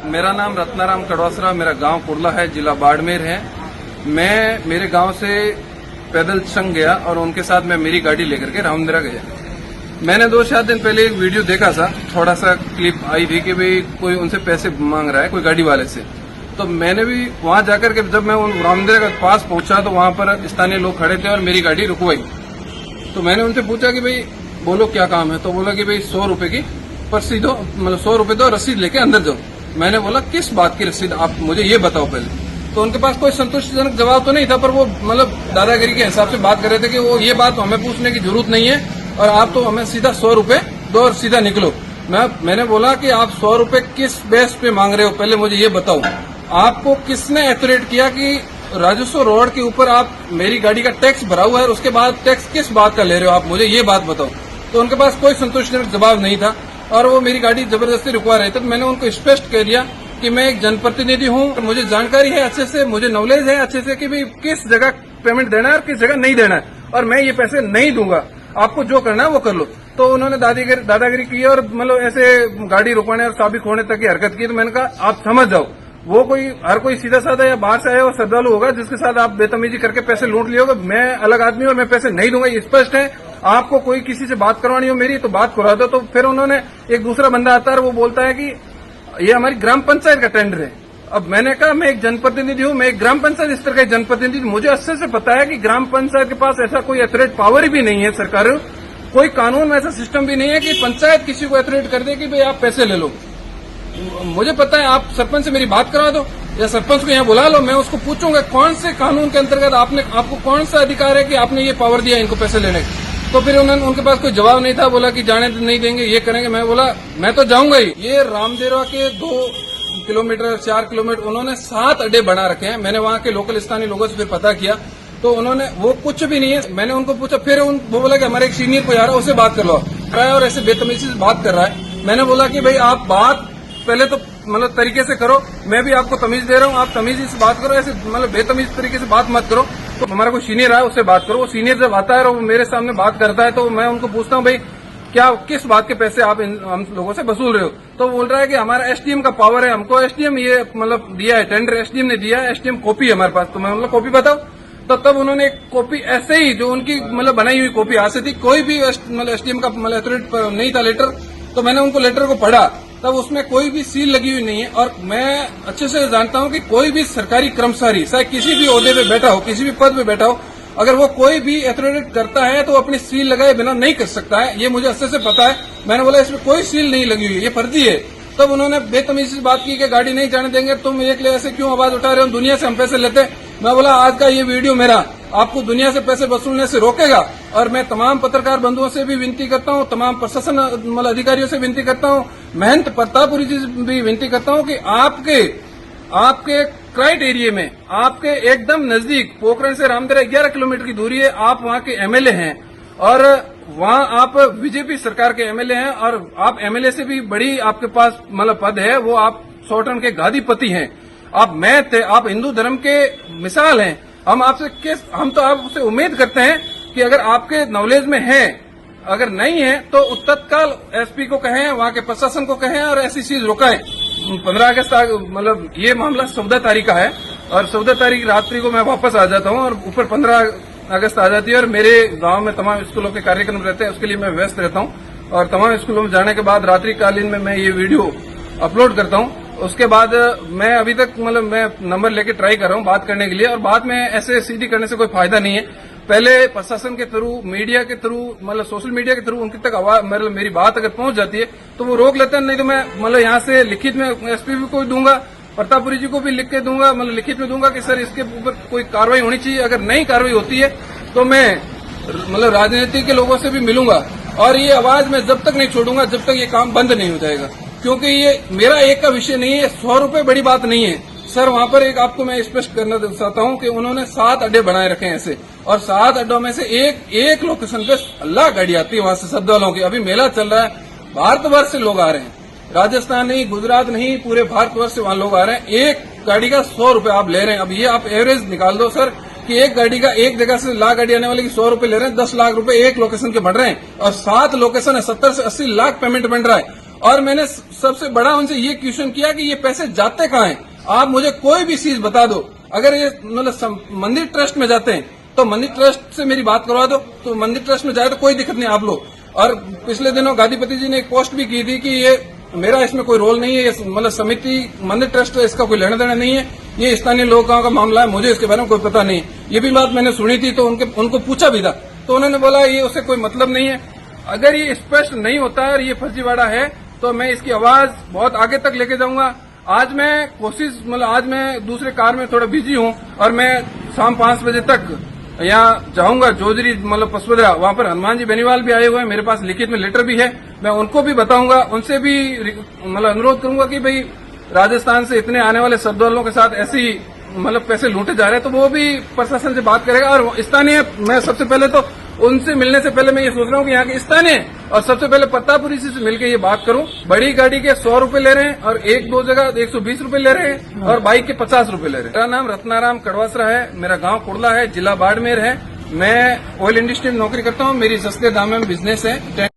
मेरा नाम रत्नाराम कड़वासरा, मेरा गांव कुर्ला है, जिला बाड़मेर है। मैं मेरे गांव से पैदल संग गया और उनके साथ मैं मेरी गाड़ी लेकर के रामदेरा गया। मैंने 2-4 दिन पहले एक वीडियो देखा था, थोड़ा सा क्लिप आई थी कि भाई कोई उनसे पैसे मांग रहा है कोई गाड़ी वाले से। तो मैंने भी वहां जाकर के जब मैं उन रामदेरा के पास पहुंचा तो वहां पर स्थानीय लोग खड़े थे और मेरी गाड़ी रुकवाई। तो मैंने उनसे पूछा कि भाई बोलो क्या काम है। तो बोला कि भाई 100 रुपए की पर्ची दो, मतलब 100 रुपए दो, रसीद लेके अंदर जाओ। मैंने बोला किस बात की रसीद, आप मुझे ये बताओ पहले। तो उनके पास कोई संतुष्टिजनक जवाब तो नहीं था, पर वो मतलब दादागिरी के हिसाब से बात कर रहे थे कि वो ये बात हमें पूछने की जरूरत नहीं है और आप तो हमें सीधा 100 रुपए दो और सीधा निकलो। मैंने बोला कि आप 100 रुपए किस बेस पे मांग रहे हो, पहले मुझे ये बताओ। आपको किसने एथोरेट किया कि राजस्व रोड के ऊपर आप मेरी गाड़ी का टैक्स भरा हुआ है, उसके बाद टैक्स किस बात का ले रहे हो, आप मुझे ये बात बताओ। तो उनके पास कोई संतुष्टिजनक जवाब नहीं था और वो मेरी गाड़ी जबरदस्ती रुकवा रहे थे। तो मैंने उनको स्पष्ट कह दिया कि मैं एक जनप्रतिनिधि हूं, मुझे जानकारी है अच्छे से, मुझे नॉलेज है अच्छे से कि भाई किस जगह पेमेंट देना है और किस जगह नहीं देना है, और मैं ये पैसे नहीं दूंगा, आपको जो करना है वो कर लो। तो उन्होंने दादागिरी की और मतलब ऐसे गाड़ी रुकवाने और चाबी खोने तक की हरकत की। तो मैंने कहा आप समझ जाओ, वो हर कोई सीधा साधा या बाहर से आया और श्रद्धालु होगा जिसके साथ आप बेतमीजी करके पैसे लूट लिए होगा। मैं अलग आदमी और मैं पैसे नहीं दूंगा, ये स्पष्ट है। आपको कोई किसी से बात करवानी हो मेरी तो बात करवा दो। तो फिर उन्होंने एक दूसरा बंदा आता है और वो बोलता है कि ये हमारी ग्राम पंचायत का टेंडर है। अब मैंने कहा मैं एक जनप्रतिनिधि हूं, मैं एक ग्राम पंचायत स्तर का जनप्रतिनिधि, मुझे अच्छे से पता है कि ग्राम पंचायत के पास ऐसा कोई एथोरिटी पावर भी नहीं है, सरकार कोई कानून में ऐसा सिस्टम भी नहीं है कि पंचायत किसी को एथोरिटी कर दे कि भाई आप पैसे ले लो। मुझे पता है, आप सरपंच से मेरी बात करा दो या सरपंच को यहाँ बुला लो, मैं उसको पूछूंगा कौन से कानून के अंतर्गत आपको कौन सा अधिकार है कि आपने ये पावर दिया इनको पैसे लेने का। तो फिर उनके पास कोई जवाब नहीं था, बोला कि जाने नहीं देंगे, ये करेंगे। मैं बोला मैं तो जाऊंगा ही। ये रामदेरा के 2 किलोमीटर 4 किलोमीटर उन्होंने 7 अड्डे बना रखे हैं। मैंने वहां के लोकल स्थानीय लोगों से फिर पता किया तो उन्होंने वो कुछ भी नहीं है। मैंने उनको पूछा, फिर वो बोला कि हमारे एक सीनियर कोई आ रहा है उससे बात कर लो और ऐसे बेतमीजी से बात कर रहा है। मैंने बोला कि भाई आप बात पहले तो मतलब तरीके से करो, मैं भी आपको तमीज दे रहा हूँ, आप तमीजी से बात करो, ऐसे मतलब बेतमीज तरीके से बात मत करो। तो हमारा कोई सीनियर आया उससे बात करो। वो सीनियर जब आता है और वो मेरे सामने बात करता है तो मैं उनको पूछता हूँ भाई क्या किस बात के पैसे आप हम लोगों से वसूल रहे हो। तो बोल रहा है कि हमारा एसडीएम का पावर है, हमको एसडीएम ये मतलब दिया है, टेंडर एसडीएम ने दिया है, एसडीएम कॉपी है हमारे पास। तो मैं मतलब कॉपी बताओ। तो तब उन्होंने एक कॉपी ऐसे ही जो उनकी मतलब बनाई हुई कॉपी हाथ से थी, कोई भी मतलब एसडीएम का मतलब अथॉरिटी नहीं था लेटर। तो मैंने उनको लेटर को पढ़ा, तब उसमें कोई भी सील लगी हुई नहीं है। और मैं अच्छे से जानता हूं कि कोई भी सरकारी कर्मचारी चाहे किसी भी ओहदे पे बैठा हो, किसी भी पद पे बैठा हो, अगर वो कोई भी अथॉरिटी करता है तो अपनी सील लगाए बिना नहीं कर सकता है, ये मुझे अच्छे से पता है। मैंने बोला इसमें कोई सील नहीं लगी हुई है, ये फर्जी है। तब उन्होंने बेतमीजी से बात की कि गाड़ी नहीं जाने देंगे, तुम एक लिए ऐसे क्यों आवाज उठा रहे हो, दुनिया से हम पैसे लेते। मैं बोला आज का ये वीडियो मेरा आपको दुनिया से पैसे वसूलने से रोकेगा। और मैं तमाम पत्रकार बंधुओं से भी विनती करता हूं, तमाम प्रशासन मतलब अधिकारियों से विनती करता हूं, महंत प्रतापपुरी जी से भी विनती करता हूं कि आपके क्राइट एरिया में, आपके एकदम नजदीक पोखरण से रामदेरा 11 किलोमीटर की दूरी है, आप वहां के एमएलए हैं और वहां आप बीजेपी सरकार के एमएलए हैं और आप एमएलए से भी बड़ी आपके पास मतलब पद है, वो आप सौटन के गादीपति हैं। आप मैथ थे, आप हिंदू धर्म के मिसाल हैं। हम तो आपसे उम्मीद करते हैं कि अगर आपके नॉलेज में है, अगर नहीं है तो तत्काल एसपी को कहें, वहां के प्रशासन को कहें और ऐसी चीज रुकाएं। 15 अगस्त मतलब ये मामला 14 तारीख का है और 14 तारीख रात्रि को मैं वापस आ जाता हूं और ऊपर 15 अगस्त आ जाती है और मेरे गांव में तमाम स्कूलों के कार्यक्रम रहते हैं, उसके लिए मैं व्यस्त रहता हूं। और तमाम स्कूलों में जाने के बाद रात्रिकालीन में मैं ये वीडियो अपलोड करता हूं। उसके बाद मैं अभी तक मतलब मैं नंबर लेके ट्राई कर रहा हूं बात करने के लिए, और बात में ऐसे सीधी करने से कोई फायदा नहीं है। पहले प्रशासन के थ्रू, मीडिया के थ्रू, मतलब सोशल मीडिया के थ्रू उनके तक आवाज मतलब मेरी बात अगर पहुंच जाती है तो वो रोक लेते हैं, नहीं तो मैं मतलब यहाँ से लिखित में एसपी को दूंगा, प्रतापपुरी जी को भी लिख के दूंगा, मतलब लिखित में दूंगा कि सर इसके ऊपर कोई कार्रवाई होनी चाहिए। अगर नहीं कार्रवाई होती है तो मैं मतलब राजनीति के लोगों से भी मिलूंगा और ये आवाज मैं जब तक नहीं छोड़ूंगा जब तक ये काम बंद नहीं हो जाएगा। क्योंकि ये मेरा एक का विषय नहीं है, 100 रुपए बड़ी बात नहीं है सर। वहां पर एक आपको मैं स्पष्ट करना चाहता हूं कि उन्होंने 7 अड्डे बनाए रखे हैं ऐसे, और 7 अड्डों में से एक लोकेशन पे अल्लाह गाड़ी आती है वहां से श्रद्धालुओं की। अभी मेला चल रहा है, भारतवर्ष से लोग आ रहे हैं, राजस्थान नहीं, गुजरात नहीं, पूरे भारतवर्ष से वहां लोग आ रहे हैं। एक गाड़ी का 100 रुपए आप ले रहे हैं। अब ये आप एवरेज निकाल दो सर कि एक गाड़ी का एक जगह से लाख गाड़ी आने वाली की 100 रुपए ले रहे हैं, 10 लाख रुपए एक लोकेशन के बढ़ रहे हैं और 7 लोकेशन है, 70 से 80 लाख पेमेंट बन रहा है। और मैंने सबसे बड़ा उनसे ये क्वेश्चन किया कि ये पैसे जाते कहाँ हैं, आप मुझे कोई भी चीज बता दो। अगर ये मतलब मंदिर ट्रस्ट में जाते हैं तो मंदिर ट्रस्ट से मेरी बात करवा दो, तो मंदिर ट्रस्ट में जाए तो कोई दिक्कत नहीं आप लोग। और पिछले दिनों गादीपति जी ने एक पोस्ट भी की थी कि ये मेरा इसमें कोई रोल नहीं है, ये मतलब समिति मंदिर ट्रस्ट इसका कोई लेना देना नहीं है, ये स्थानीय लोगों का मामला है, मुझे इसके बारे में कोई पता नहीं। ये भी बात मैंने सुनी थी, तो उनको पूछा भी था, तो उन्होंने बोला ये उससे कोई मतलब नहीं है। अगर ये स्पष्ट नहीं होता है और ये फर्जीवाड़ा है तो मैं इसकी आवाज बहुत आगे तक लेके जाऊंगा। आज मैं दूसरे कार में थोड़ा बिजी हूं और मैं शाम 5 बजे तक यहाँ जाऊंगा जोजरी मतलब पसवदरा, वहां पर हनुमान जी बेनीवाल भी आए हुए हैं, मेरे पास लिखित में लेटर भी है, मैं उनको भी बताऊंगा, उनसे भी मतलब अनुरोध करूंगा कि भाई राजस्थान से इतने आने वाले श्रद्धालुओं के साथ ऐसी मतलब पैसे लूटे जा रहे हैं, तो वो भी प्रशासन से बात करेगा। और स्थानीय, मैं सबसे पहले तो उनसे मिलने से पहले मैं ये सोच रहा हूँ कि यहाँ के स्थानीय और सबसे पहले प्रतापपुरी से मिलकर ये बात करूं। बड़ी गाड़ी के 100 रुपए ले रहे हैं और 1-2 जगह 120 रुपए ले रहे हैं और बाइक के 50 रुपए ले रहे हैं। मेरा नाम रत्नाराम कड़वासरा है, मेरा गांव कुर्ला है, जिला बाड़मेर है। मैं ऑयल इंडस्ट्री में नौकरी करता हूँ, मेरी सस्ते दाम में बिजनेस है।